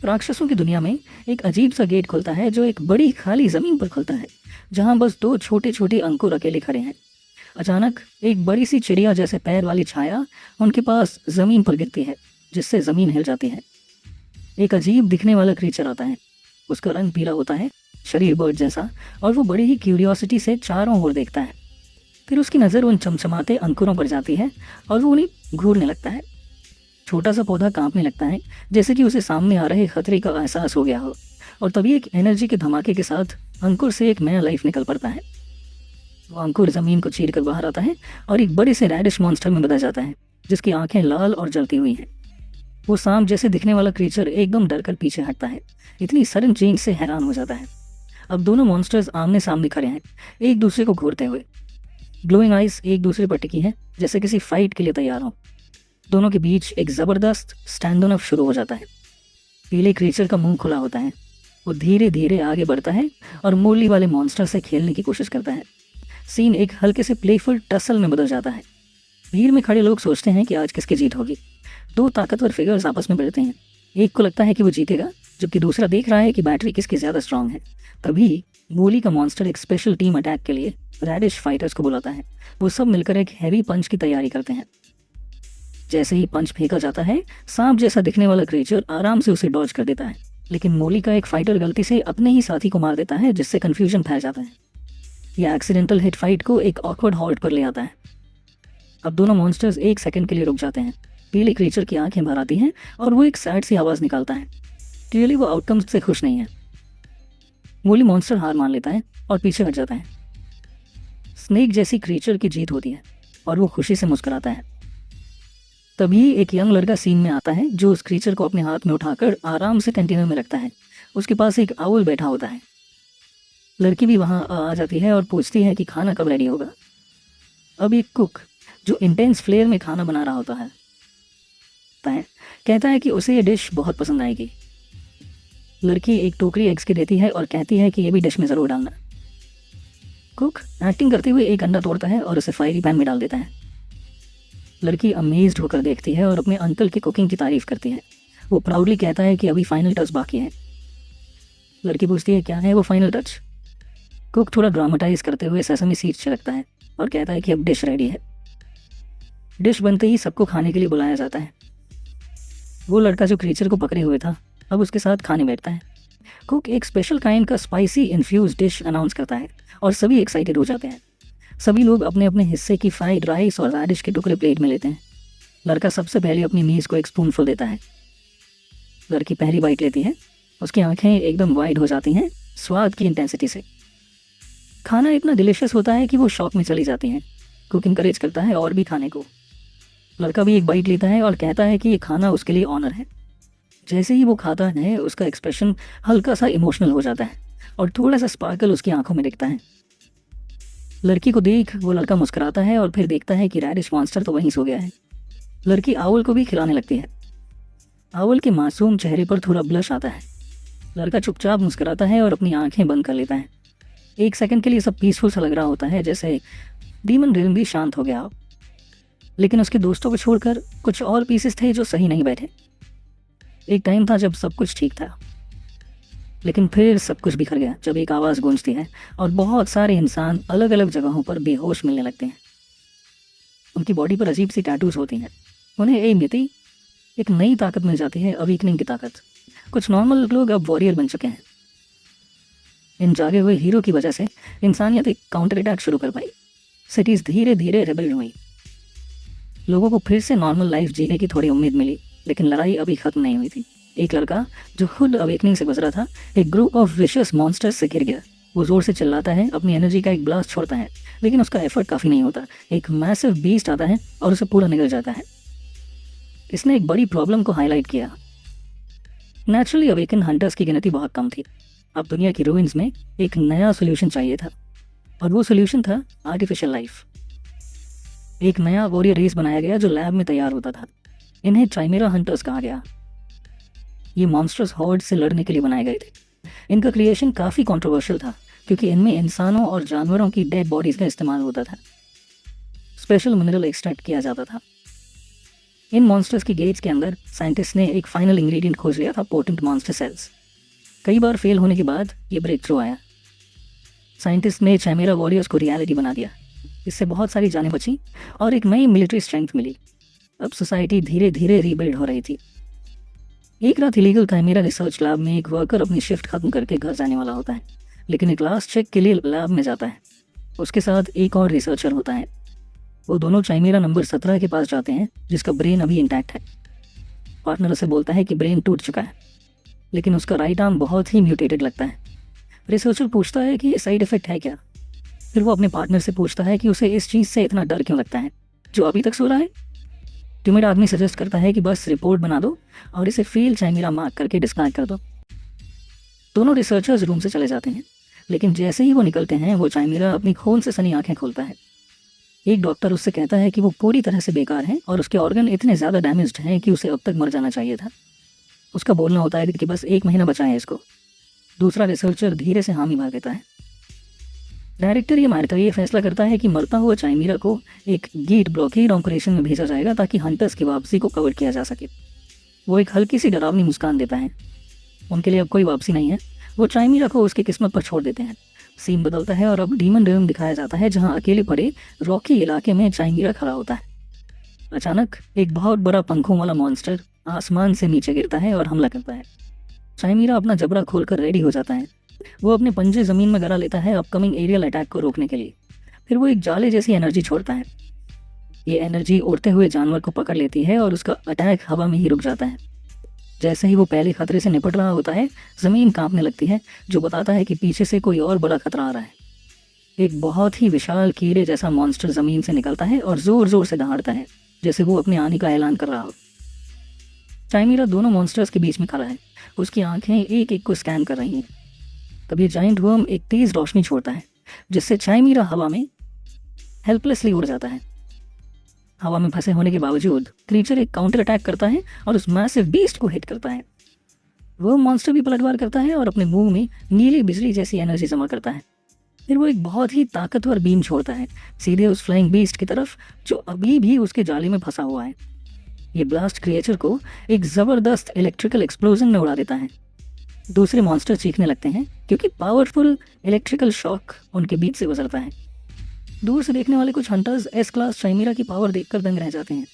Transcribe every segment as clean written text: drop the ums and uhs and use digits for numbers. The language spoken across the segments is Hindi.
राक्षसों की दुनिया में एक अजीब सा गेट खुलता है जो एक बड़ी खाली जमीन पर खुलता है, जहां बस दो छोटे छोटे अंकुर अकेले खड़े हैं। अचानक एक बड़ी सी चिड़िया जैसे पैर वाली छाया उनके पास जमीन पर गिरती है, जिससे जमीन हिल जाती है। एक अजीब दिखने वाला क्रीचर आता है। उसका रंग पीला होता है, शरीर बर्ड जैसा, और वो बड़ी ही क्यूरियोसिटी से चारों ओर देखता है। फिर उसकी नज़र उन चमचमाते अंकुरों पर जाती है और वो उन्हें घूरने लगता है। छोटा सा पौधा कांपने लगता है, जैसे कि उसे सामने आ रहे खतरे का एहसास हो गया हो। और तभी एक एनर्जी के धमाके के साथ अंकुर से एक नया लाइफ निकल पड़ता है। वो अंकुर जमीन को चीर कर बाहर आता है और एक बड़े से रैडिश मॉन्स्टर में बदल जाता है, जिसकी आंखें लाल और जलती हुई हैं। वो सांप जैसे दिखने वाला क्रीचर एकदम डर कर पीछे हटता है। इतनी सडन चेंज से हैरान हो जाता है। अब दोनों मॉन्स्टर्स आमने सामने खड़े हैं, एक दूसरे को घूरते हुए। ग्लोइंग आइज एक दूसरे पर टिकी है, जैसे किसी फाइट के लिए तैयार हो। दोनों के बीच एक जबरदस्त स्टैंड ऑन अप शुरू हो जाता है। पीले क्रीचर का मुंह खुला होता है। वो धीरे धीरे आगे बढ़ता है और मोली वाले मॉन्स्टर से खेलने की कोशिश करता है। सीन एक हल्के से प्लेफुल टसल में बदल जाता है। भीड़ में खड़े लोग सोचते हैं कि आज किसकी जीत होगी। दो ताकतवर फिगर्स आपस में भिड़ते हैं। एक को लगता है कि वो जीतेगा, जबकि दूसरा देख रहा है कि बैटरी किसकी ज़्यादा स्ट्रांग है। तभी मोली का मॉन्स्टर एक स्पेशल टीम अटैक के लिए रैडिश फाइटर्स को बुलाता है। वो सब मिलकर एक हैवी पंच की तैयारी करते हैं। जैसे ही पंच फेंका जाता है, सांप जैसा दिखने वाला क्रीचर आराम से उसे डॉज कर देता है, लेकिन मोली का एक फाइटर गलती से अपने ही साथी को मार देता है, जिससे कंफ्यूजन फैल जाता है। यह एक्सीडेंटल हिट फाइट को एक ऑकवर्ड हॉल्ट पर ले आता है। अब दोनों मॉन्स्टर्स एक सेकंड के लिए रुक जाते हैं। पीले क्रीचर की आंखें भर आती हैं और वो एक सैड सी आवाज़ निकालता है। क्लियरली वो आउटकम से खुश नहीं है। मोली मॉन्स्टर हार मान लेता है और पीछे हट जाता है। स्नेक जैसी क्रीचर की जीत होती है और वो खुशी से मुस्कुराता है। तभी एक यंग लड़का सीन में आता है, जो उस क्रीचर को अपने हाथ में उठाकर आराम से कंटेनर में रखता है। उसके पास एक आउल बैठा होता है। लड़की भी वहाँ आ जाती है और पूछती है कि खाना कब रेडी होगा। अब एक कुक जो इंटेंस फ्लेयर में खाना बना रहा होता है कहता है कि उसे ये डिश बहुत पसंद आएगी। लड़की एक टोकरी एग्स की देती है और कहती है कि ये भी डिश में ज़रूर डालना। कुक एक्टिंग करते हुए एक अंडा तोड़ता है और उसे फायरी पैन में डाल देता है। लड़की अमेज्ड होकर देखती है और अपने अंकल की कुकिंग की तारीफ करती है। वो प्राउडली कहता है कि अभी फाइनल टच बाकी है। लड़की पूछती है क्या है वो फाइनल टच। कुक थोड़ा ड्रामेटाइज करते हुए सेसमी सीड्स छिड़कता है और कहता है कि अब डिश रेडी है। डिश बनते ही सबको खाने के लिए बुलाया जाता है। वो लड़का जो क्रीचर को पकड़े हुए था अब उसके साथ खाने बैठता है। कुक एक स्पेशल काइंड का स्पाइसी इन्फ्यूज डिश अनाउंस करता है और सभी एक्साइटेड हो जाते हैं। सभी लोग अपने अपने हिस्से की फ्राइड राइस और रैडिश के टुकड़े प्लेट में लेते हैं। लड़का सबसे पहले अपनी मेज़ को एक स्पूनफुल देता है। लड़की पहली बाइट लेती है। उसकी आंखें एकदम वाइड हो जाती हैं स्वाद की इंटेंसिटी से। खाना इतना डिलिशियस होता है कि वो शॉक में चली जाती हैं। कुक इंकरेज करता है और भी खाने को। लड़का भी एक बाइट लेता है और कहता है कि ये खाना उसके लिए ऑनर है। जैसे ही वो खाता है उसका एक्सप्रेशन हल्का सा इमोशनल हो जाता है और थोड़ा सा स्पार्कल उसकी आंखों में दिखता है। लड़की को देख वो लड़का मुस्कुराता है और फिर देखता है कि रैडिश मॉन्स्टर तो वहीं सो गया है। लड़की आउल को भी खिलाने लगती है। आउल के मासूम चेहरे पर थोड़ा ब्लश आता है। लड़का चुपचाप मुस्कुराता है और अपनी आंखें बंद कर लेता है। एक सेकंड के लिए सब पीसफुल सा लग रहा होता है, जैसे डीमन रिल्म भी शांत हो गया हो। लेकिन उसके दोस्तों को छोड़कर कुछ और पीसेस थे जो सही नहीं बैठे। एक टाइम था जब सब कुछ ठीक था, लेकिन फिर सब कुछ बिखर गया जब एक आवाज़ गूंजती है और बहुत सारे इंसान अलग अलग जगहों पर बेहोश मिलने लगते हैं। उनकी बॉडी पर अजीब सी टैटूज होती हैं। उन्हें एक नई ताकत मिल जाती है, अवेकनिंग की ताकत। कुछ नॉर्मल लोग अब वॉरियर बन चुके हैं। इन जागे हुए हीरो की वजह से इंसानियत एक काउंटर अटैक शुरू कर पाई। सिटीज़ धीरे धीरे रेबल हुई। लोगों को फिर से नॉर्मल लाइफ जीने की थोड़ी उम्मीद मिली, लेकिन लड़ाई अभी खत्म नहीं हुई थी। एक लड़का जो खुद अवेकनिंग से गुजरा था एक ग्रुप ऑफ विशियस मॉन्स्टर्स से घिर गया। वो जोर से चिल्लाता है, अपनी एनर्जी का एक ब्लास्ट छोड़ता है, लेकिन उसका एफर्ट काफ़ी नहीं होता। एक मैसिव बीस्ट आता है और उसे पूरा निगल जाता है। इसने एक बड़ी प्रॉब्लम को हाईलाइट किया। नेचुरली अवेकन हंटर्स की गिनती बहुत कम थी। अब दुनिया की रूइंस में एक नया सोल्यूशन चाहिए था, और वो सोल्यूशन था आर्टिफिशियल लाइफ। एक नया वॉरियर रेस बनाया गया जो लैब में तैयार होता था। इन्हें ट्राइमेरा हंटर्स कहा गया। ये मॉन्स्टर्स हॉर्ड से लड़ने के लिए बनाए गए थे। इनका क्रिएशन काफ़ी कंट्रोवर्शियल था, क्योंकि इनमें इंसानों और जानवरों की डेड बॉडीज़ का इस्तेमाल होता था। स्पेशल मिनरल एक्सट्रैक्ट किया जाता था। इन मॉन्स्टर्स की गेट्स के अंदर साइंटिस्ट ने एक फाइनल इंग्रेडिएंट खोज लिया था, पोटेंट मॉन्स्टर सेल्स। कई बार फेल होने के बाद ये ब्रेक थ्रू आया। साइंटिस्ट ने चैमेरा वॉरियर्स को रियलिटी बना दिया। इससे बहुत सारी जानें बची और एक नई मिलिट्री स्ट्रेंथ मिली। अब सोसाइटी धीरे धीरे रीबिल्ड हो रही थी। एक रात इलीगल कैमेरा रिसर्च लैब में एक वर्कर अपनी शिफ्ट खत्म करके घर जाने वाला होता है, लेकिन एक लास्ट चेक के लिए लैब में जाता है। उसके साथ एक और रिसर्चर होता है। वो दोनों चाइमेरा नंबर 17 के पास जाते हैं, जिसका ब्रेन अभी इंटैक्ट है। पार्टनर उसे बोलता है कि ब्रेन टूट चुका है, लेकिन उसका राइट आर्म बहुत ही म्यूटेटेड लगता है। रिसर्चर पूछता है कि साइड इफेक्ट है क्या। फिर वो अपने पार्टनर से पूछता है कि उसे इस चीज़ से इतना डर क्यों लगता है जो अभी तक सो रहा है। टिमिड आदमी सजेस्ट करता है कि बस रिपोर्ट बना दो और इसे फेल चाइमेरा मार्क करके डिस्कार्ड कर दो। दोनों रिसर्चर्स रूम से चले जाते हैं, लेकिन जैसे ही वो निकलते हैं वो चाइमेरा अपनी खून से सनी आंखें खोलता है। एक डॉक्टर उससे कहता है कि वो पूरी तरह से बेकार है और उसके ऑर्गन इतने ज़्यादा डैमेज्ड हैं कि उसे अब तक मर जाना चाहिए था। उसका बोलना होता है कि बस 1 महीना बचा है इसको। दूसरा रिसर्चर धीरे से हामी मार देता है। डायरेक्टर ये फैसला करता है कि मरता हुआ चाइमेरा को एक गेट ब्लॉकेड ऑपरेशन में भेजा जाएगा ताकि हंटर्स की वापसी को कवर किया जा सके। वो एक हल्की सी डरावनी मुस्कान देता है। उनके लिए अब कोई वापसी नहीं है। वो चाइमेरा को उसकी किस्मत पर छोड़ देते हैं। सीन बदलता है और अब डीमन रिम दिखाया जाता है, जहां अकेले पड़े रॉकी इलाके में चाइमेरा खड़ा होता है। अचानक एक बहुत बड़ा पंखों वाला मॉन्स्टर आसमान से नीचे गिरता है और हमला करता है। चाइमेरा अपना जबड़ा खोलकर रेडी हो जाता है। वो अपने पंजे जमीन में गड़ा लेता है अपकमिंग एरियल अटैक को रोकने के लिए। फिर वो एक जाले जैसी एनर्जी छोड़ता है। ये एनर्जी उड़ते हुए जानवर को पकड़ लेती है और उसका अटैक हवा में ही रुक जाता है। जैसे ही वो पहले खतरे से निपट रहा होता है, जमीन कांपने लगती है, जो बताता है कि पीछे से कोई और बड़ा खतरा आ रहा है। एक बहुत ही विशाल कीड़े जैसा मॉन्स्टर जमीन से निकलता है और जोर जोर से दहाड़ता है, जैसे वो अपने आने का ऐलान कर रहा हो। चाइमेरा दोनों मॉन्स्टर्स के बीच में खड़ा है। उसकी आंखें एक एक को स्कैन कर रही हैं। तभी जाइंट वर्म एक तेज रोशनी छोड़ता है, जिससे चाइमेरा हवा में हेल्पलेसली उड़ जाता है। हवा में फंसे होने के बावजूद क्रीचर एक काउंटर अटैक करता है और उस मैसिव बीस्ट को हिट करता है। वो मॉन्स्टर भी पलटवार करता है और अपने मुंह में नीली बिजली जैसी एनर्जी जमा करता है। फिर वो एक बहुत ही ताकतवर बीम छोड़ता है सीधे उस फ्लाइंग बीस्ट की तरफ, जो अभी भी उसके जाले में फंसा हुआ है। ये ब्लास्ट क्रिएचर को एक जबरदस्त इलेक्ट्रिकल एक्सप्लोजन में उड़ा देता है। दूसरे मॉन्स्टर चीखने लगते हैं क्योंकि पावरफुल इलेक्ट्रिकल शॉक उनके बीच से गुजरता है। दूर से देखने वाले कुछ हंटर्स एस क्लास चाइमेरा की पावर देखकर दंग रह जाते हैं।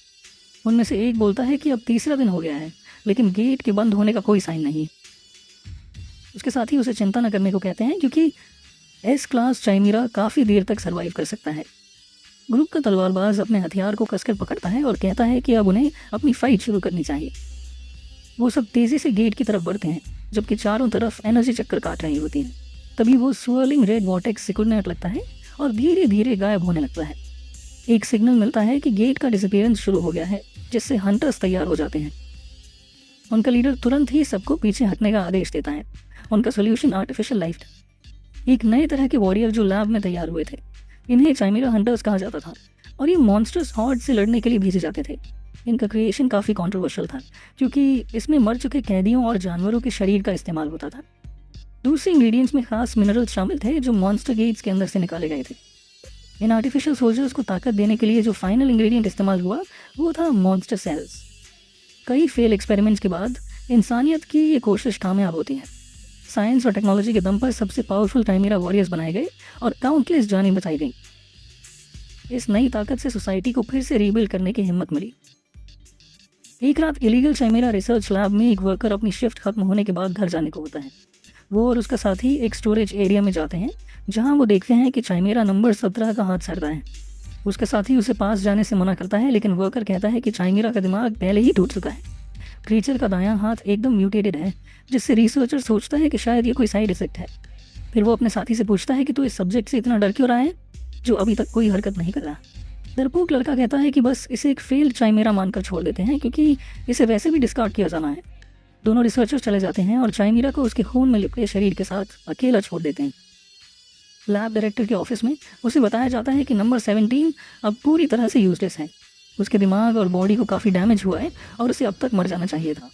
उनमें से एक बोलता है कि अब तीसरा दिन हो गया है, लेकिन गेट के बंद होने का कोई साइन नहीं। उसके साथ ही उसे चिंता न करने को कहते हैं, क्योंकि एस क्लास चाइमेरा काफ़ी देर तक सर्वाइव कर सकता है। ग्रुप का तलवारबाज अपने हथियार को कसकर पकड़ता है और कहता है कि अब उन्हें अपनी फाइट शुरू करनी चाहिए। वो सब तेज़ी से गेट की तरफ बढ़ते हैं, जबकि चारों तरफ एनर्जी चक्कर काट रही होती हैं। तभी वो स्वर्लिंग रेड वॉर्टेक्स सिकुड़ने लगता है और धीरे धीरे गायब होने लगता है। एक सिग्नल मिलता है कि गेट का डिसअपीयरेंस शुरू हो गया है, जिससे हंटर्स तैयार हो जाते हैं। उनका लीडर तुरंत ही सबको पीछे हटने का आदेश देता है। उनका सोल्यूशन आर्टिफिशियल लाइफ था, एक नए तरह के वॉरियर जो लैब में तैयार हुए थे। इन्हें चाइमेरा हंटर्स कहा जाता था और ये मॉन्स्टर्स हॉर्ड से लड़ने के लिए भेजे जाते थे। इनका क्रिएशन काफ़ी कंट्रोवर्शियल था, क्योंकि इसमें मर चुके कैदियों और जानवरों के शरीर का इस्तेमाल होता था। दूसरे इंग्रेडिएंट्स में खास मिनरल्स शामिल थे जो मॉन्स्टर गेट्स के अंदर से निकाले गए थे। इन आर्टिफिशियल सोल्जर्स को ताकत देने के लिए जो फाइनल इंग्रेडिएंट इस्तेमाल हुआ वो था मॉन्स्टर सेल्स। कई फेल एक्सपेरिमेंट्स के बाद इंसानियत की ये कोशिश कामयाब होती है। साइंस और टेक्नोलॉजी के दम पर सबसे पावरफुल चाइमेरा वॉरियर्स बनाए गए और काउंटलेस जानें बचाई गई। इस नई ताकत से सोसाइटी को फिर से रीबिल्ड करने की हिम्मत मिली। एक रात इलीगल चाइमेरा रिसर्च लैब में एक वर्कर अपनी शिफ्ट खत्म होने के बाद घर जाने को होता है। वो और उसका साथी एक स्टोरेज एरिया में जाते हैं, जहां वो देखते हैं कि चाइमेरा नंबर 17 का हाथ सड़ रहा है। उसका साथी उसे पास जाने से मना करता है, लेकिन वर्कर कहता है कि चाइमेरा का दिमाग पहले ही टूट चुका है। क्रीचर का दायां हाथ एकदम म्यूटेटेड है, जिससे रिसर्चर सोचता है कि शायद ये कोई साइड इफेक्ट है। फिर वो अपने साथी से पूछता है कि तू इस सब्जेक्ट से इतना डर क्यों रहा है जो अभी तक कोई हरकत नहीं कर रहा। डरपोक लड़का कहता है कि बस इसे एक फेल्ड चाइमेरा मानकर छोड़ देते हैं, क्योंकि इसे वैसे भी डिस्कार्ड किया जाना है। दोनों रिसर्चर्स चले जाते हैं और चाइमेरा को उसके खून में लिपटे शरीर के साथ अकेला छोड़ देते हैं। लैब डायरेक्टर के ऑफिस में उसे बताया जाता है कि नंबर 17 अब पूरी तरह से यूजलेस है। उसके दिमाग और बॉडी को काफ़ी डैमेज हुआ है और उसे अब तक मर जाना चाहिए था।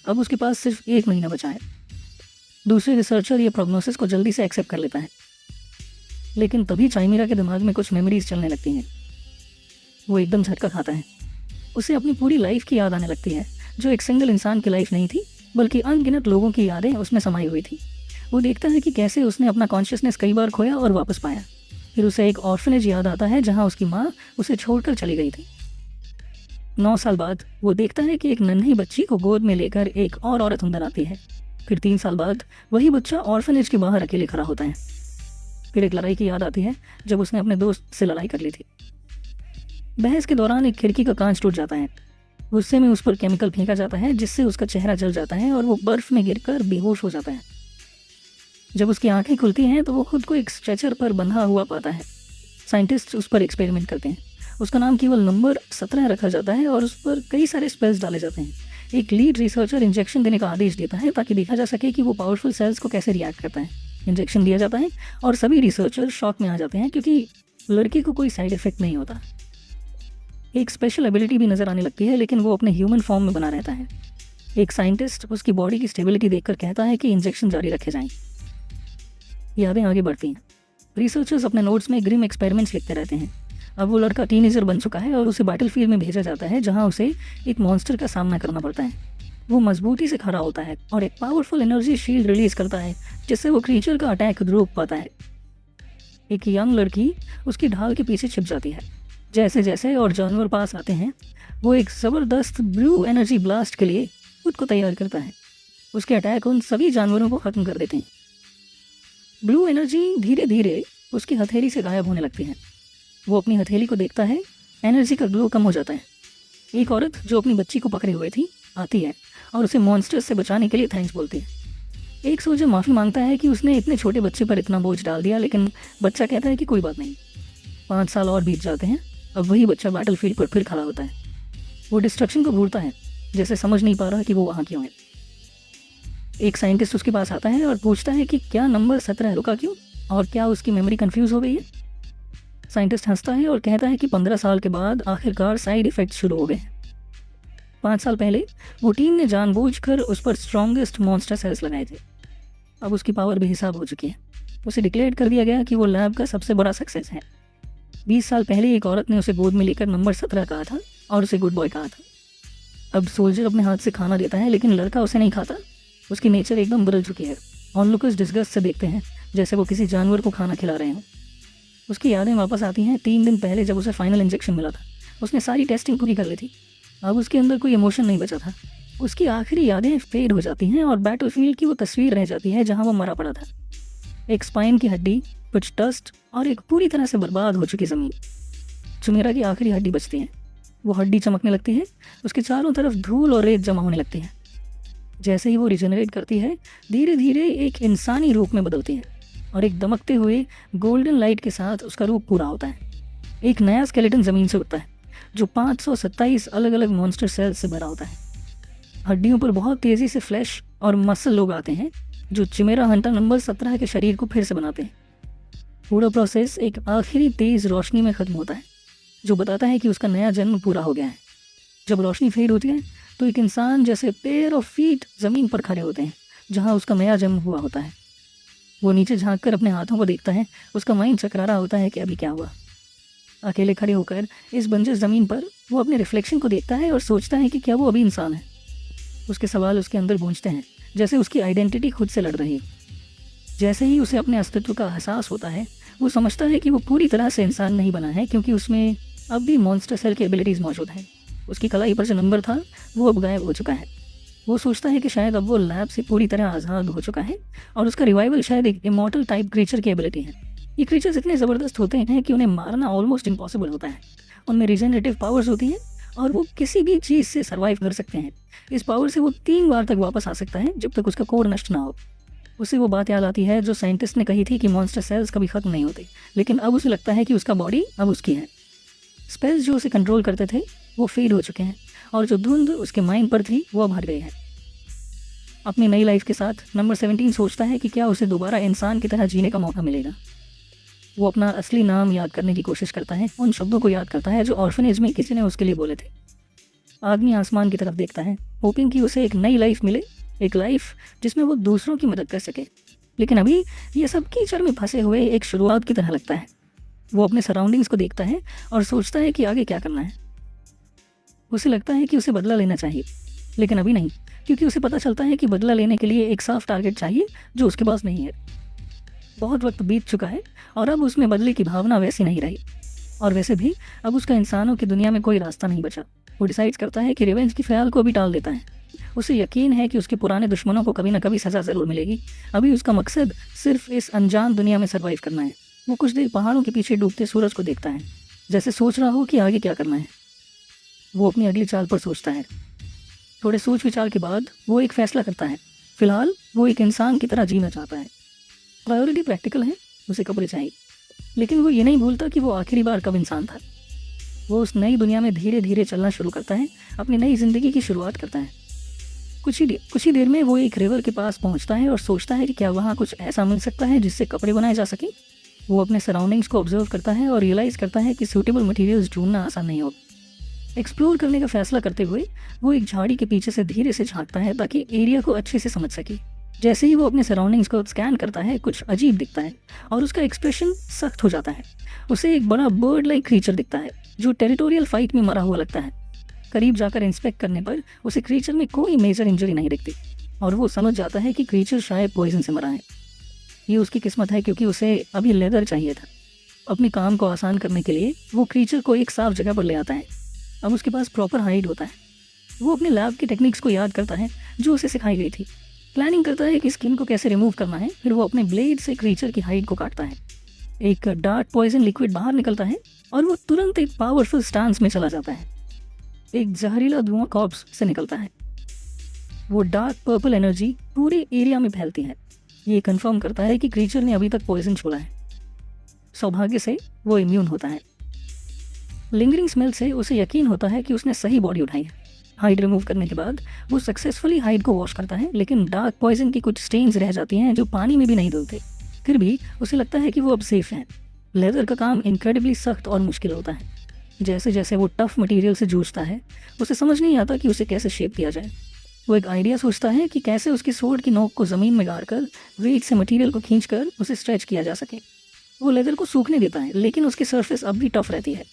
अब उसके पास सिर्फ 1 महीना बचा है। दूसरे रिसर्चर ये प्रोग्नोसिस को जल्दी से एक्सेप्ट कर लेता है, लेकिन तभी चाइमेरा के दिमाग में कुछ मेमोरीज चलने लगती हैं। वो एकदम झटका खाता है उसे अपनी पूरी लाइफ की याद आने लगती है, जो एक सिंगल इंसान की लाइफ नहीं थी बल्कि अनगिनत लोगों की यादें उसमें समाई हुई थी। वो देखता है कि कैसे उसने अपना कॉन्शियसनेस कई बार खोया और वापस पाया। फिर उसे एक ऑर्फनेज याद आता है जहाँ उसकी माँ उसे छोड़कर चली गई थी। 9 साल बाद वो देखता है कि एक नन्ही बच्ची को गोद में लेकर एक और औरत अंदर आती है। फिर 3 साल बाद वही बच्चा ऑर्फनेज के बाहर अकेले खड़ा होता है। फिर एक लड़ाई की याद आती है जब उसने अपने दोस्त से लड़ाई कर ली थी। बहस के दौरान एक खिड़की का कांच टूट जाता है। गुस्से में उस पर केमिकल फेंका जाता है जिससे उसका चेहरा जल जाता है और वो बर्फ में गिरकर बेहोश हो जाता है। जब उसकी आंखें खुलती हैं तो वो खुद को एक स्ट्रेचर पर बंधा हुआ पाता है। साइंटिस्ट उस पर एक्सपेरिमेंट करते हैं। उसका नाम केवल नंबर 17 रखा जाता है और उस पर कई सारे स्पेल्स डाले जाते हैं। एक लीड रिसर्चर इंजेक्शन देने का आदेश देता है ताकि देखा जा सके कि वो पावरफुल सेल्स को कैसे रिएक्ट करता है। इंजेक्शन दिया जाता है और सभी रिसर्चर शॉक में आ जाते हैं क्योंकि लड़की को कोई साइड इफेक्ट नहीं होता। एक स्पेशल एबिलिटी भी नज़र आने लगती है, लेकिन वो अपने ह्यूमन फॉर्म में बना रहता है। एक साइंटिस्ट उसकी बॉडी की स्टेबिलिटी देखकर कहता है कि इंजेक्शन जारी रखे जाएं। यादें आगे बढ़ती हैं। रिसर्चर्स अपने नोट्स में ग्रिम एक्सपेरिमेंट्स लिखते रहते हैं। अब वो लड़का टीनेजर बन चुका है और उसे बैटलफील्ड में भेजा जाता है जहां उसे एक मॉन्स्टर का सामना करना पड़ता है। वो मजबूती से खड़ा होता है और एक पावरफुल एनर्जी शील्ड रिलीज करता है जिससे वो क्रीचर का अटैक रोक पाता है। एक यंग लड़की उसकी ढाल के पीछे छिप जाती है। जैसे जैसे और जानवर पास आते हैं वो एक ज़बरदस्त ब्लू एनर्जी ब्लास्ट के लिए खुद को तैयार करता है। उसके अटैक उन सभी जानवरों को ख़त्म कर देते हैं। ब्लू एनर्जी धीरे धीरे उसकी हथेली से गायब होने लगती है। वो अपनी हथेली को देखता है, एनर्जी का ग्लो कम हो जाता है। एक औरत जो अपनी बच्ची को पकड़े हुए थी आती है और उसे मॉन्स्टर्स से बचाने के लिए थैंक्स बोलती है। एक सोल्जर माफ़ी मांगता है कि उसने इतने छोटे बच्चे पर इतना बोझ डाल दिया, लेकिन बच्चा कहता है कि कोई बात नहीं। 5 साल और बीत जाते हैं। अब वही बच्चा बैटलफील्ड पर फिर खड़ा होता है। वो डिस्ट्रक्शन को भूलता है, जैसे समझ नहीं पा रहा कि वो वहाँ क्यों है। एक साइंटिस्ट उसके पास आता है और पूछता है कि क्या नंबर 17 रुका क्यों और क्या उसकी मेमोरी कंफ्यूज हो गई है। साइंटिस्ट हंसता है और कहता है कि 15 साल के बाद आखिरकार साइड इफेक्ट शुरू हो गए। 5 साल पहले वो टीम ने जानबूझकर उस पर स्ट्रॉन्गेस्ट मॉन्स्टर सेल्स लगाए थे। अब उसकी पावर बेहिसाब हो चुकी है। उसे डिक्लेयर कर दिया गया कि वो लैब का सबसे बड़ा सक्सेस है। 20 साल पहले एक औरत ने उसे गोद में लेकर नंबर 17 कहा था और उसे गुड बॉय कहा था। अब सोल्जर अपने हाथ से खाना देता है, लेकिन लड़का उसे नहीं खाता। उसकी नेचर एकदम बदल चुकी है। ऑनलुकर्स डिस्गस्ट से देखते हैं जैसे वो किसी जानवर को खाना खिला रहे हों। उसकी यादें वापस आती हैं 3 दिन पहले जब उसे फाइनल इंजेक्शन मिला था। उसने सारी टेस्टिंग पूरी कर ली थी। अब उसके अंदर कोई इमोशन नहीं बचा था। उसकी आखिरी यादें फेड हो जाती हैं और बैटलफील्ड की वो तस्वीर रह जाती है जहाँ वो मरा पड़ा था। एक स्पाइन की हड्डी, कुछ डस्ट और एक पूरी तरह से बर्बाद हो चुकी ज़मीन। चुमेरा की आखिरी हड्डी बचती है। वो हड्डी चमकने लगती है। उसके चारों तरफ धूल और रेत जमा होने लगती है। जैसे ही वो रिजनरेट करती है, धीरे धीरे एक इंसानी रूप में बदलती है और एक दमकते हुए गोल्डन लाइट के साथ उसका रूप पूरा होता है। एक नया स्केलेटन ज़मीन से उठता है जो 527 अलग अलग मॉन्स्टर सेल्स से भरा होता है। हड्डियों पर बहुत तेज़ी से फ्लैश और मसल लोग आते हैं जो चिमेरा हंटर नंबर 17 के शरीर को फिर से बनाते हैं। पूरा प्रोसेस एक आखिरी तेज़ रोशनी में ख़त्म होता है जो बताता है कि उसका नया जन्म पूरा हो गया है। जब रोशनी फेड होती है तो एक इंसान जैसे पैर और फीट ज़मीन पर खड़े होते हैं जहाँ उसका नया जन्म हुआ होता है। वो नीचे झांककर अपने हाथों को देखता है। उसका माइंड चकरा रहा होता है कि अभी क्या हुआ। अकेले खड़े होकर इस बंजर ज़मीन पर वो अपने रिफ्लेक्शन को देखता है और सोचता है कि क्या वो अभी इंसान है। उसके सवाल उसके अंदर गूंजते हैं जैसे उसकी आइडेंटिटी खुद से लड़ रही है। जैसे ही उसे अपने अस्तित्व का एहसास होता है, वो समझता है कि वो पूरी तरह से इंसान नहीं बना है, क्योंकि उसमें अब भी मॉन्स्टर सेल की एबिलिटीज़ मौजूद हैं। उसकी कलाई पर जो नंबर था वो अब गायब हो चुका है। वो सोचता है कि शायद अब वो लैब से पूरी तरह आज़ाद हो चुका है और उसका रिवाइवल शायद एक इमॉर्टल टाइप क्रीचर की एबिलिटी है। ये क्रीचर्स इतने ज़बरदस्त होते हैं कि उन्हें मारना ऑलमोस्ट इम्पॉसिबल होता है। उनमें रिजेनरेटिव पावर्स होती हैं और वो किसी भी चीज़ से सर्वाइव कर सकते हैं। इस पावर से वो 3 बार तक वापस आ सकता है जब तक उसका कोर नष्ट ना हो। उसे वो बात याद आती है जो साइंटिस्ट ने कही थी कि मॉन्स्टर सेल्स कभी ख़त्म नहीं होते, लेकिन अब उसे लगता है कि उसका बॉडी अब उसकी है। स्पेल्स जो उसे कंट्रोल करते थे वो फेड हो चुके हैं और जो धुंध उसके माइंड पर थी वो अब हट गई है। अपनी नई लाइफ के साथ नंबर 17 सोचता है कि क्या उसे दोबारा इंसान की तरह जीने का मौका मिलेगा। वो अपना असली नाम याद करने की कोशिश करता है, उन शब्दों को याद करता है जो ऑर्फनेज में किसी ने उसके लिए बोले थे। आदमी आसमान की तरफ देखता है, होपिंग कि उसे एक नई लाइफ मिले, एक लाइफ जिसमें वो दूसरों की मदद कर सके। लेकिन अभी ये सब कीचड़ में फंसे हुए एक शुरुआत की तरह लगता है। वो अपने सराउंडिंग्स को देखता है और सोचता है कि आगे क्या करना है। उसे लगता है कि उसे बदला लेना चाहिए, लेकिन अभी नहीं, क्योंकि उसे पता चलता है कि बदला लेने के लिए एक साफ टारगेट चाहिए जो उसके पास नहीं है। बहुत वक्त बीत चुका है और अब उसमें बदले की भावना वैसी नहीं रही, और वैसे भी अब उसका इंसानों की दुनिया में कोई रास्ता नहीं बचा। वो डिसाइड करता है कि रिवेंज के ख्याल को भी टाल देता है। उसे यकीन है कि उसके पुराने दुश्मनों को कभी ना कभी सज़ा ज़रूर मिलेगी। अभी उसका मकसद सिर्फ इस अनजान दुनिया में सर्वाइव करना है। वो कुछ देर पहाड़ों के पीछे डूबते सूरज को देखता है, जैसे सोच रहा हो कि आगे क्या करना है। वो अपनी अगली चाल पर सोचता है। थोड़े सोच विचार के बाद वो एक फैसला करता है। फिलहाल वो एक इंसान की तरह जीना चाहता है। प्रायोरिटी प्रैक्टिकल है, उसे कपड़े चाहिए, लेकिन वो ये नहीं भूलता कि वो आखिरी बार कब इंसान था। वो उस नई दुनिया में धीरे धीरे चलना शुरू करता है, अपनी नई जिंदगी की शुरुआत करता है। कुछ ही देर में वो एक रिवर के पास पहुंचता है और सोचता है कि क्या वहाँ कुछ ऐसा मिल सकता है जिससे कपड़े बनाए जा सकें। वो अपने सराउंडिंग्स को ऑब्जर्व करता है और रियलाइज़ करता है कि सूटेबल मटेरियल्स ढूंढना आसान नहीं होगा। एक्सप्लोर करने का फैसला करते हुए वो एक झाड़ी के पीछे से धीरे से झांकता है ताकि एरिया को अच्छे से समझ सके। जैसे ही वो अपने सराउंडिंग्स को स्कैन करता है, कुछ अजीब दिखता है और उसका एक्सप्रेशन सख्त हो जाता है। उसे एक बड़ा बर्ड लाइक क्रीचर दिखता है जो टेरिटोरियल फाइट में मरा हुआ लगता है। करीब जाकर इंस्पेक्ट करने पर उसे क्रीचर में कोई मेजर इंजरी नहीं दिखती और वो समझ जाता है कि क्रीचर शायद पॉइजन से मरा है। ये उसकी किस्मत है क्योंकि उसे अभी लेदर चाहिए था। अपने काम को आसान करने के लिए वो क्रीचर को एक साफ जगह पर ले आता है। अब उसके पास प्रॉपर हाइड होता है। वो अपने लैब की टेक्निक्स को याद करता है जो उसे सिखाई गई थी। प्लानिंग करता है कि स्किन को कैसे रिमूव करना है। फिर वो अपने ब्लेड से क्रीचर की हाइड को काटता है। एक डार्क पॉइजन लिक्विड बाहर निकलता है और वो तुरंत एक पावरफुल स्टांस में चला जाता है। एक जहरीला धुआं कॉर्प्स से निकलता है। वो डार्क पर्पल एनर्जी पूरे एरिया में फैलती है। ये कंफर्म करता है कि क्रीचर ने अभी तक पॉइजन छोड़ा है। सौभाग्य से वो इम्यून होता है। लिंगरिंग स्मेल से उसे यकीन होता है कि उसने सही बॉडी उठाई है। हाइड रिमूव करने के बाद वो सक्सेसफुली हाइड को वॉश करता है, लेकिन डार्क पॉइजन की कुछ स्टेन्स रह जाती हैं जो पानी में भी नहीं धुलते। फिर भी उसे लगता है कि वो अब सेफ है। लेदर का काम इनक्रेडिबली सख्त और मुश्किल होता है। जैसे जैसे वो टफ मटेरियल से जूझता है, उसे समझ नहीं आता कि उसे कैसे शेप दिया जाए। वो एक आइडिया सोचता है कि कैसे उसकी सोर्ड की नोक को ज़मीन में गाड़कर वेट से मटेरियल को खींचकर उसे स्ट्रेच किया जा सके। वो लेदर को सूखने देता है, लेकिन उसकी सरफेस अब भी टफ रहती है।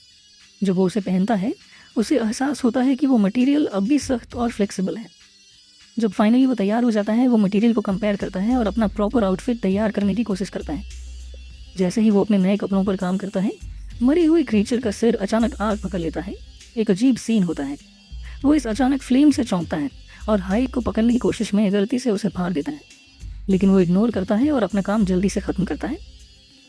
जब वो उसे पहनता है, उसे एहसास होता है कि वो मटेरियल अब भी सख्त और फ्लेक्सिबल है। जब फाइनली वो तैयार हो जाता है, वो मटेरियल को कंपेयर करता है और अपना प्रॉपर आउटफिट तैयार करने की कोशिश करता है। जैसे ही वो अपने नए कपड़ों पर काम करता है, मरे हुए क्रीचर का सिर अचानक आग पकड़ लेता है। एक अजीब सीन होता है। वो इस अचानक फ्लेम से चौंकता है और हाइड को पकड़ने की कोशिश में गलती से उसे फाड़ देता है, लेकिन वो इग्नोर करता है और अपना काम जल्दी से ख़त्म करता है।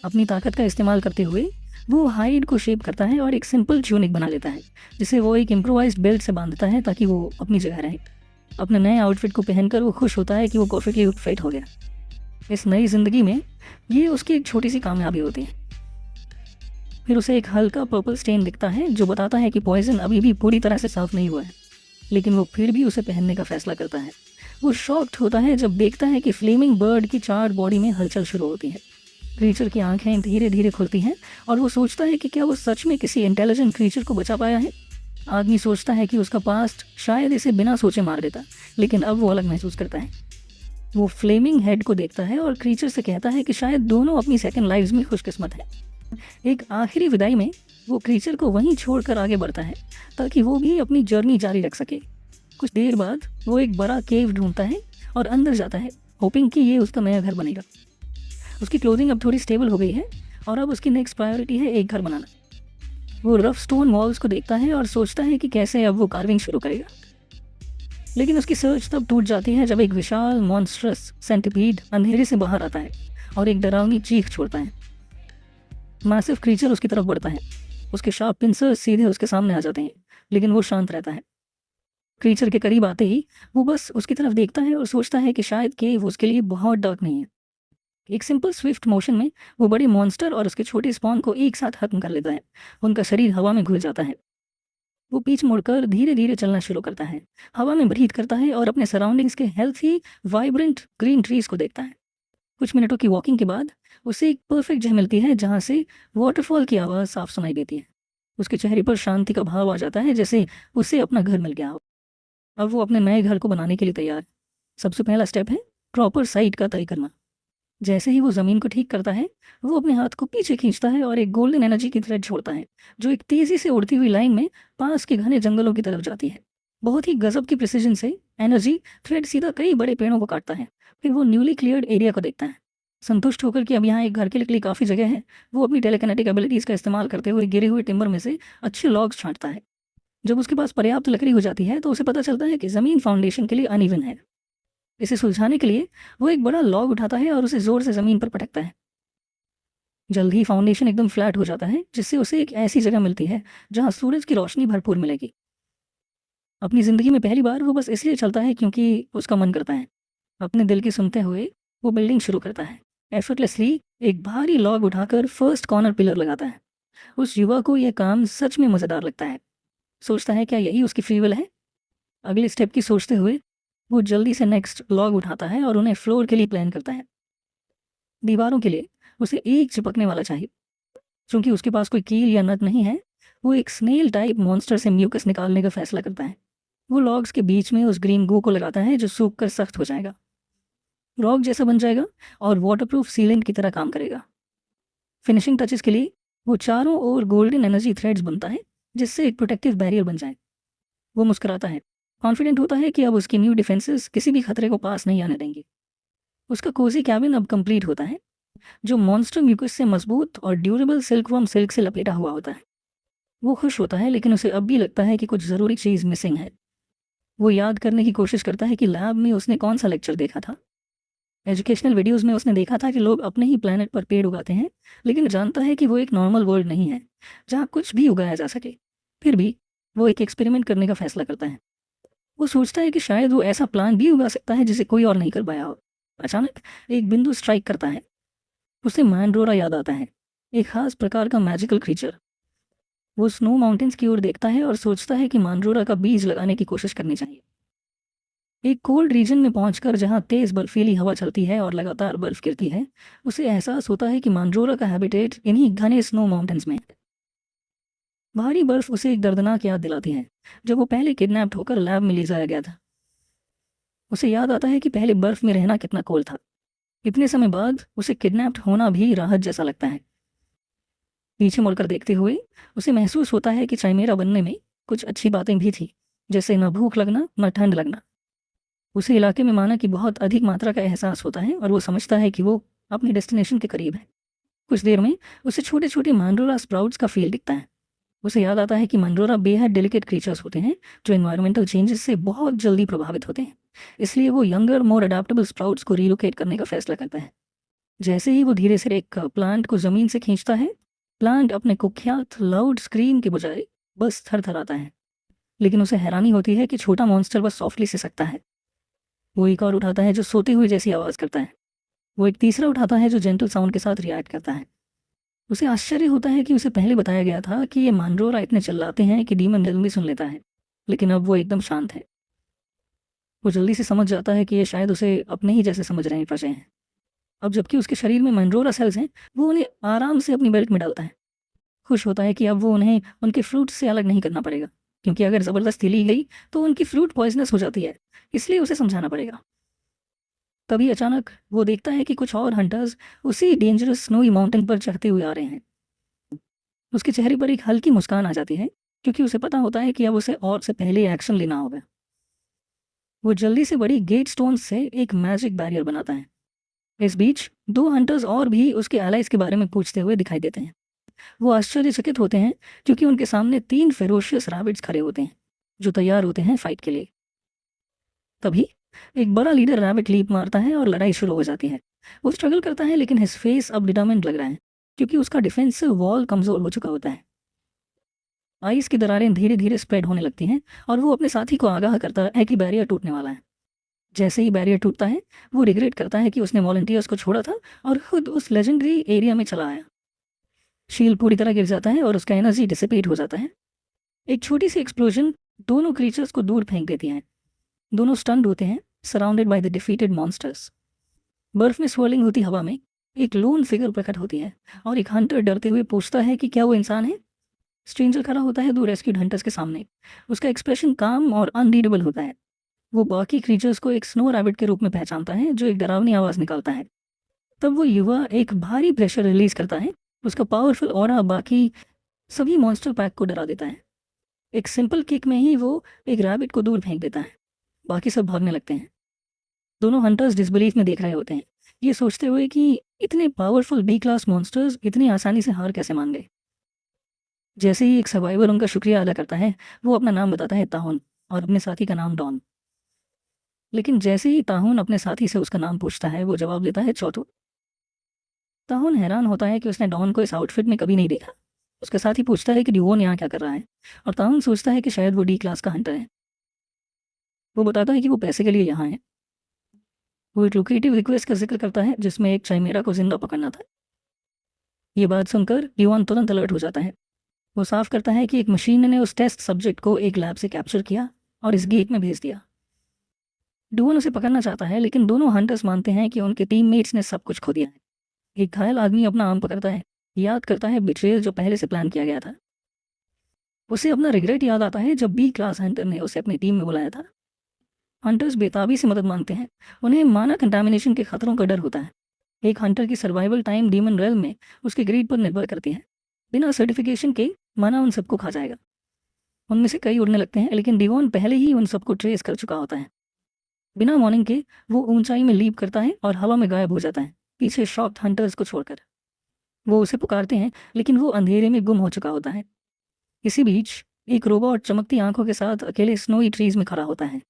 अपनी ताकत का इस्तेमाल करते हुए वो हाइड को शेप करता है और एक सिंपल ट्यूनिक बना लेता है, जिसे वो एक इम्प्रोवाइज्ड बेल्ट से बांधता है ताकि वो अपनी जगह रहे। अपने नए आउटफिट को पहनकर वो खुश होता है कि वो परफेक्टली फिट हो गया। इस नई जिंदगी में ये उसकी एक छोटी सी कामयाबी होती है। फिर उसे एक हल्का पर्पल स्टेन दिखता है जो बताता है कि पॉइजन अभी भी पूरी तरह से साफ नहीं हुआ है, लेकिन वो फिर भी उसे पहनने का फैसला करता है। वो शॉक्ड होता है जब देखता है कि फ्लेमिंग बर्ड की चार्ड बॉडी में हलचल शुरू होती है। क्रीचर की आंखें धीरे धीरे खुलती हैं और वो सोचता है कि क्या वो सच में किसी इंटेलिजेंट क्रीचर को बचा पाया है। आदमी सोचता है कि उसका पास्ट शायद इसे बिना सोचे मार देता, लेकिन अब वो अलग महसूस करता है। वो फ्लेमिंग हेड को देखता है और क्रीचर से कहता है कि शायद दोनों अपनी सेकंड लाइव्स में खुशकिस्मत है। एक आखिरी विदाई में वो क्रीचर को वहीं छोड़कर आगे बढ़ता है ताकि वो भी अपनी जर्नी जारी रख सके। कुछ देर बाद वो एक बड़ा केव ढूंढता है और अंदर जाता है, होपिंग कि ये उसका नया घर बनेगा। उसकी क्लोथिंग अब थोड़ी स्टेबल हो गई है और अब उसकी नेक्स्ट प्रायोरिटी है एक घर बनाना। वो रफ स्टोन वॉल्स को देखता है और सोचता है कि कैसे अब वो कार्विंग शुरू करेगा, लेकिन उसकी सर्च तब टूट जाती है जब एक विशाल मॉन्स्ट्रस सेंटिपीड अंधेरे से बाहर आता है और एक डरावनी चीख छोड़ता है। मैसिव क्रीचर उसकी तरफ बढ़ता है। उसके शार्प पिंसर्स सीधे उसके सामने आ जाते हैं, लेकिन वो शांत रहता है। क्रीचर के करीब आते ही वो बस उसकी तरफ देखता है और सोचता है कि शायद केव उसके लिए बहुत डार्क नहीं है। एक सिंपल स्विफ्ट मोशन में वो बड़े मॉन्स्टर और उसके छोटे स्पॉन को एक साथ खत्म कर लेता है। उनका शरीर हवा में घुल जाता है। वो पीछ मुड़कर धीरे धीरे चलना शुरू करता है, हवा में ब्रीथ करता है और अपने सराउंडिंग्स के हेल्थी वाइब्रेंट ग्रीन ट्रीज को देखता है। कुछ मिनटों की वॉकिंग के बाद उसे एक परफेक्ट जगह मिलती है जहाँ से वाटरफॉल की आवाज़ साफ सुनाई देती है। उसके चेहरे पर शांति का भाव आ जाता है, जैसे उसे अपना घर मिल गया हो। अब वो अपने नए घर को बनाने के लिए तैयार है। सबसे पहला स्टेप है प्रॉपर साइट का तय करना। जैसे ही वो ज़मीन को ठीक करता है, वो अपने हाथ को पीछे खींचता है और एक गोल्डन एनर्जी की थ्रेड छोड़ता है, जो एक तेज़ी से उड़ती हुई लाइन में पास के घने जंगलों की तरफ जाती है। बहुत ही गज़ब की प्रिसिजन से एनर्जी थ्रेड सीधा कई बड़े पेड़ों को काटता है। फिर वो न्यूली क्लियर्ड एरिया को देखता है। संतुष्ट होकर कि अब यहाँ एक घर के लिए काफ़ी जगह है, वो अपनी टेलीकिनेटिक एबिलिटीज़ का इस्तेमाल करते हुए गिरे हुए टिम्बर में से अच्छे लॉग्स छाँटता है। जब उसके पास पर्याप्त लकड़ी हो जाती है, तो उसे पता चलता है कि ज़मीन फाउंडेशन के लिए अनइवन है। इसे सुलझाने के लिए वो एक बड़ा लॉग उठाता है और उसे ज़ोर से ज़मीन पर पटकता है। जल्द ही फाउंडेशन एकदम फ्लैट हो जाता है, जिससे उसे एक ऐसी जगह मिलती है जहाँ सूरज की रोशनी भरपूर मिलेगी। अपनी ज़िंदगी में पहली बार वो बस इसलिए चलता है क्योंकि उसका मन करता है। अपने दिल की सुनते हुए वो बिल्डिंग शुरू करता है। एफर्टलेसली एक भारी लॉग उठाकर फर्स्ट कॉर्नर पिलर लगाता है। उस युवा को यह काम सच में मज़ेदार लगता है। सोचता है क्या यही उसकी फ्री विल है? अगले स्टेप की सोचते हुए वो जल्दी से नेक्स्ट लॉग उठाता है और उन्हें फ्लोर के लिए प्लान करता है। दीवारों के लिए उसे एक चिपकने वाला चाहिए। चूंकि उसके पास कोई कील या नट नहीं है, वो एक स्नेल टाइप मॉन्स्टर से म्यूकस निकालने का फैसला करता है। वो लॉग्स के बीच में उस ग्रीन गू को लगाता है, जो सूख कर सख्त हो जाएगा, रॉक जैसा बन जाएगा और वाटरप्रूफ सीलेंट की तरह काम करेगा। फिनिशिंग टचेस के लिए वो चारों ओर गोल्डन एनर्जी थ्रेड्स बनता है, जिससे एक प्रोटेक्टिव बैरियर बन जाए। वो मुस्कुराता है, कॉन्फिडेंट होता है कि अब उसकी न्यू डिफेंसेस किसी भी खतरे को पास नहीं आने देंगे। उसका कोजी कैबिन अब कंप्लीट होता है, जो मॉन्स्टर म्यूकस से मजबूत और ड्यूरेबल सिल्कवर्म सिल्क से लपेटा हुआ होता है। वो खुश होता है, लेकिन उसे अब भी लगता है कि कुछ ज़रूरी चीज़ मिसिंग है। वो याद करने की कोशिश करता है कि लैब में उसने कौन सा लेक्चर देखा था। एजुकेशनल वीडियोज़ में उसने देखा था कि लोग अपने ही प्लेनेट पर पेड़ उगाते हैं, लेकिन जानता है कि वो एक नॉर्मल वर्ल्ड नहीं है जहाँ कुछ भी उगाया जा सके। फिर भी वो एक एक्सपेरिमेंट करने का फैसला करता है। वो सोचता है कि शायद वो ऐसा प्लांट भी उगा सकता है जिसे कोई और नहीं कर पाया हो। अचानक एक बिंदु स्ट्राइक करता है। उसे मैंड्रोरा याद आता है, एक खास प्रकार का मैजिकल क्रीचर। वो स्नो माउंटेन्स की ओर देखता है और सोचता है कि मैंड्रोरा का बीज लगाने की कोशिश करनी चाहिए। एक कोल्ड रीजन में पहुंचकर जहां तेज बर्फीली हवा चलती है और लगातार बर्फ गिरती है, उसे एहसास होता है कि मैंड्रोरा का हैबिटेट इन्हीं घने स्नो माउंटेन्स में है। भारी बर्फ उसे एक दर्दनाक याद दिलाती है, जब वो पहले किडनैप्ड होकर लैब में ले जाया गया था। उसे याद आता है कि पहले बर्फ में रहना कितना कोल्ड था। इतने समय बाद उसे किडनैप्ड होना भी राहत जैसा लगता है। पीछे मुड़कर देखते हुए उसे महसूस होता है कि चाइमेरा बनने में कुछ अच्छी बातें भी थी, जैसे न भूख लगना न ठंड लगना। उसे इलाके में माना कि बहुत अधिक मात्रा का एहसास होता है और वो समझता है कि वो अपने डेस्टिनेशन के करीब है। कुछ देर में उसे छोटे छोटे मांड्रोरा स्प्राउट्स का फील्ड दिखता है। उसे याद आता है कि मांड्रोरा बेहद डेलिकेट क्रीचर्स होते हैं, जो एनवायरमेंटल चेंजेस से बहुत जल्दी प्रभावित होते हैं। इसलिए वो यंगर मोर अडेप्टेबल स्प्राउट्स को रिलोकेट करने का फैसला करता है। जैसे ही वो धीरे से एक प्लांट को जमीन से खींचता है, प्लांट अपने कुख्यात लाउड स्क्रीम के बजाय बस थरथराता है। लेकिन उसे हैरानी होती है कि छोटा मॉन्स्टर बस सॉफ्टली से सकता है। वो एक और उठाता है जो सोते हुए जैसी आवाज़ करता है। वो एक तीसरा उठाता है जो जेंटल साउंड के साथ रिएक्ट करता है। उसे आश्चर्य होता है कि उसे पहले बताया गया था कि ये मांड्रोरा इतने चिल्लाते हैं कि डीमन दिल भी सुन लेता है, लेकिन अब वो एकदम शांत है। वो जल्दी से समझ जाता है कि ये शायद उसे अपने ही जैसे समझ रहे हैं फंसे हैं। अब जबकि उसके शरीर में मांड्रोरा सेल्स हैं, वो उन्हें आराम से अपनी बेल्ट में डालता है। खुश होता है कि अब वो उन्हें उनके फ्रूट से अलग नहीं करना पड़ेगा, क्योंकि अगर ज़बरदस्ती ली गई तो उनकी फ्रूट पॉइजनस हो जाती है, इसलिए उसे समझाना पड़ेगा। तभी अचानक वो देखता है कि कुछ और हंटर्स उसी डेंजरस स्नोई माउंटेन पर चढ़ते हुए आ रहे हैं। उसके चेहरे पर एक हल्की मुस्कान आ जाती है, क्योंकि उसे पता होता है कि अब उसे और से पहले एक्शन लेना होगा। वो जल्दी से बड़ी गेट स्टोन से एक मैजिक बैरियर बनाता है। इस बीच दो हंटर्स और भी उसके एलाइज के बारे में पूछते हुए दिखाई देते हैं। वो आश्चर्यचकित होते हैं, क्योंकि उनके सामने 3 फेरोशियस रैबिट्स खड़े होते हैं, जो तैयार होते हैं फाइट के लिए। तभी एक बड़ा लीडर रैबिट लीप मारता है और लड़ाई शुरू हो जाती है। वो स्ट्रगल करता है, लेकिन हिज फेस अब डिटरमिन्ड लग रहा है, क्योंकि उसका डिफेंसिव वॉल कमजोर हो चुका होता है। आइस की दरारें धीरे धीरे स्प्रेड होने लगती हैं और वो अपने साथी को आगाह करता है कि बैरियर टूटने वाला है। जैसे ही बैरियर टूटता है, वो रिग्रेट करता है कि उसने वॉलंटियर्स को छोड़ा था और खुद उस लेजेंडरी एरिया में चला आया। शील्ड पूरी तरह गिर जाता है और उसका एनर्जी डिसिपेट हो जाता है। एक छोटी सी एक्सप्लोजन दोनों क्रीचर्स को दूर फेंक देती है। दोनों स्टन्ड होते हैं, surrounded by the defeated monsters. बर्फ में स्वर्लिंग होती हवा में एक लोन फिगर प्रकट होती है और एक हंटर डरते हुए पूछता है कि क्या वो इंसान है। स्ट्रेंजर खड़ा होता है दो रेस्क्यूड हंटर्स के सामने। उसका एक्सप्रेशन काम और अनरीडेबल होता है। वो बाकी क्रीचर्स को एक स्नो रैबिट के रूप में पहचानता है, जो एक डरावनी आवाज़ निकालता है। तब वो युवा एक भारी प्रेशर रिलीज करता है। उसका पावरफुल ऑरा बाकी सभी मॉन्स्टर पैक को डरा देता है। एक सिंपल किक में ही वो एक रैबिट को दूर फेंक देता है। बाकी सब भागने लगते हैं। दोनों हंटर्स डिसबिलीफ में देख रहे होते हैं, ये सोचते हुए कि इतने पावरफुल बी क्लास मॉन्स्टर्स इतनी आसानी से हार कैसे मान गए। जैसे ही एक सर्वाइवर उनका शुक्रिया अदा करता है, वो अपना नाम बताता है ताहुन और अपने साथी का नाम डॉन। लेकिन जैसे ही ताहुन अपने साथी से उसका नाम पूछता है, वो जवाब देता है चौथू। ताहुन हैरान होता है कि उसने डॉन को इस आउटफिट में कभी नहीं देखा। उसके साथी पूछता है कि डिवोन यहाँ क्या कर रहा है, और ताहुन सोचता है कि शायद वो डी क्लास का हंटर है। वो बताता है कि वो पैसे के लिए यहाँ है। वो एक लोकेटिव रिक्वेस्ट का जिक्र करता है जिसमें एक चाइमेरा को जिंदा पकड़ना था। ये बात सुनकर डिवोन तुरंत अलर्ट हो जाता है। वो साफ करता है कि एक मशीन ने उस टेस्ट सब्जेक्ट को एक लैब से कैप्चर किया और इस गेट में भेज दिया। डिवोन उसे पकड़ना चाहता है, लेकिन दोनों हंटर्स मानते हैं कि उनके टीममेट्स ने सब कुछ खो दिया है। एक घायल आदमी अपना आम पकड़ता है, याद करता है बिट्रेयल जो पहले से प्लान किया गया था। उसे अपना रिग्रेट याद आता है जब बी क्लास हंटर ने उसे अपनी टीम में बुलाया था। हंटर्स बेताबी से मदद मांगते हैं। उन्हें माना कंटामिनेशन के खतरों का डर होता है। एक हंटर की सर्वाइवल टाइम डीमन रेल में उसके ग्रेड पर निर्भर करती है। बिना सर्टिफिकेशन के माना उन सबको खा जाएगा। उनमें से कई उड़ने लगते हैं, लेकिन डिवोन पहले ही उन सबको ट्रेस कर चुका होता है। बिना वार्निंग के वो ऊंचाई में लीप करता है और हवा में गायब हो जाता है, पीछे शॉक्ड हंटर्स को छोड़कर। वो उसे पुकारते हैं, लेकिन वो अंधेरे में गुम हो चुका होता है। इसी बीच एक रोबोट चमकती आंखों के साथ अकेले स्नोई ट्रीज में खड़ा होता है।